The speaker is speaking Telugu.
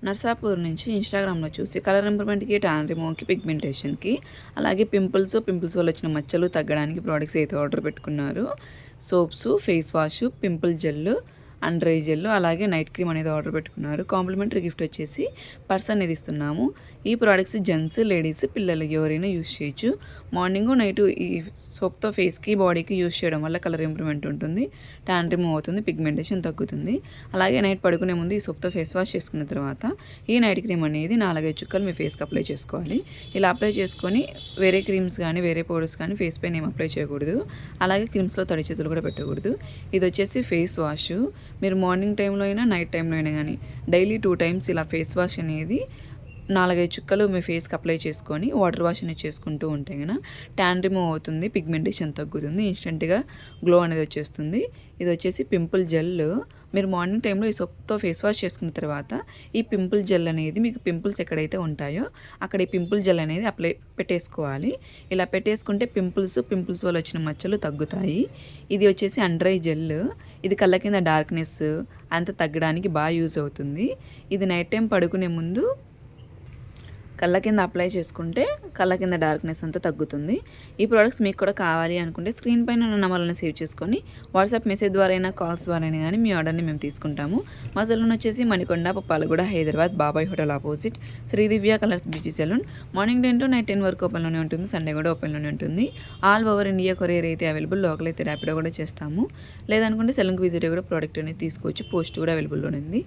నర్సాపూర్ నుంచి ఇన్‌స్టాగ్రామ్‌లో చూసి కలర్ ఇంప్రూవ్‌మెంట్‌కి, టాన్ రిమూవ్‌కి, పిగ్మెంటేషన్‌కి అలాగే పింపుల్స్ వల్ల వచ్చిన మచ్చలు తగ్గడానికి ప్రొడక్ట్స్ అయితే ఆర్డర్ పెట్టుకున్నారు. Soaps, face wash, pimple gel, and dry gel అలాగే నైట్ క్రీమ్ అనేది ఆర్డర్ పెట్టుకున్నారు. కాంప్లిమెంటరీ గిఫ్ట్ వచ్చేసి పర్స్ అనేది ఇస్తున్నాము. ఈ ప్రొడక్ట్స్ జెంట్స్, లేడీస్, పిల్లలు ఎవరైనా యూజ్ చేయొచ్చు. మార్నింగు, నైటు ఈ సోప్‌తో ఫేస్‌కి, బాడీకి యూజ్ చేయడం వల్ల కలర్ ఇంప్రూవ్‌మెంట్ ఉంటుంది. టాన్ రిమూవ్ అవుతుంది, పిగ్మెంటేషన్ తగ్గుతుంది. అలాగే నైట్ పడుకునే ముందు ఈ సోప్‌తో ఫేస్ వాష్ చేసుకున్న తర్వాత ఈ నైట్ క్రీమ్ అనేది 4, 5 చుక్కలు మీ ఫేస్‌కి అప్లై చేసుకోవాలి. ఇలా అప్లై చేసుకొని వేరే క్రీమ్స్ కానీ, వేరే పౌడర్స్ కానీ ఫేస్ పైన ఏం అప్లై చేయకూడదు. అలాగే క్రీమ్స్‌లో తడి చేతులు కూడా పెట్టకూడదు. ఇది వచ్చేసి ఫేస్ వాష్. మీరు మార్నింగ్ టైంలో అయినా, నైట్ టైంలో అయినా కానీ డైలీ 2 టైమ్స్ ఇలా ఫేస్ వాష్ అనేది 4, 5 చుక్కలు మీ ఫేస్‌కి అప్లై చేసుకొని వాటర్ వాష్ అనేది చేసుకుంటూ ఉంటే గన ట్యాన్ రిమూవ్ అవుతుంది, పిగ్మెంటేషన్ తగ్గుతుంది, ఇన్స్టెంట్‌గా గ్లో అనేది వచ్చేస్తుంది. ఇది వచ్చేసి పింపుల్ జెల్. మీరు మార్నింగ్ టైంలో ఈ సోప్‌తో ఫేస్ వాష్ చేసుకున్న తర్వాత ఈ పింపుల్ జెల్ అనేది మీకు పింపుల్స్ ఎక్కడైతే ఉంటాయో అక్కడ ఈ పింపుల్ జెల్ అనేది అప్లై పెట్టేసుకోవాలి. ఇలా పెట్టేసుకుంటే పింపుల్స్ వల్ల వచ్చిన మచ్చలు తగ్గుతాయి. ఇది వచ్చేసి అండ్రై జెల్. ఇది కళ్ళ కింద డార్క్నెస్ అంతా తగ్గడానికి బాగా యూజ్ అవుతుంది. ఇది నైట్ టైం పడుకునే ముందు కళ్ళ కింద అప్లై చేసుకుంటే కళ్ళ కింద డార్క్నెస్ అంతా తగ్గుతుంది. ఈ ప్రొడక్ట్స్ మీకు కూడా కావాలి అనుకుంటే స్క్రీన్ పైన ఉన్న నంబర్లను సేవ్ చేసుకొని వాట్సాప్ మెసేజ్ ద్వారా అయినా, కాల్స్ ద్వారా అయినా కానీ మీ ఆర్డర్ని మేము తీసుకుంటాము. మా సెలూన్ వచ్చేసి Manikonda, Puppalaguda, Hyderabad, Babai hotel opposite Sri Divya colours beauty salon. Morning 10 to night 10 వరకు ఓపెన్లోనే ఉంటుంది. సండే కూడా ఓపెన్లోనే ఉంటుంది. ఆల్ ఓవర్ ఇండియా కొరియర్ అయితే అవైలబుల్. లోకల్ అయితే ర్యాపిడో కూడా చేస్తాము. లేదనుకుంటే సెలూన్కి విజిట్ కూడా ప్రోడక్ట్ అనేది తీసుకోవచ్చు. పోస్ట్ కూడా అవైలబుల్లోనే ఉంది.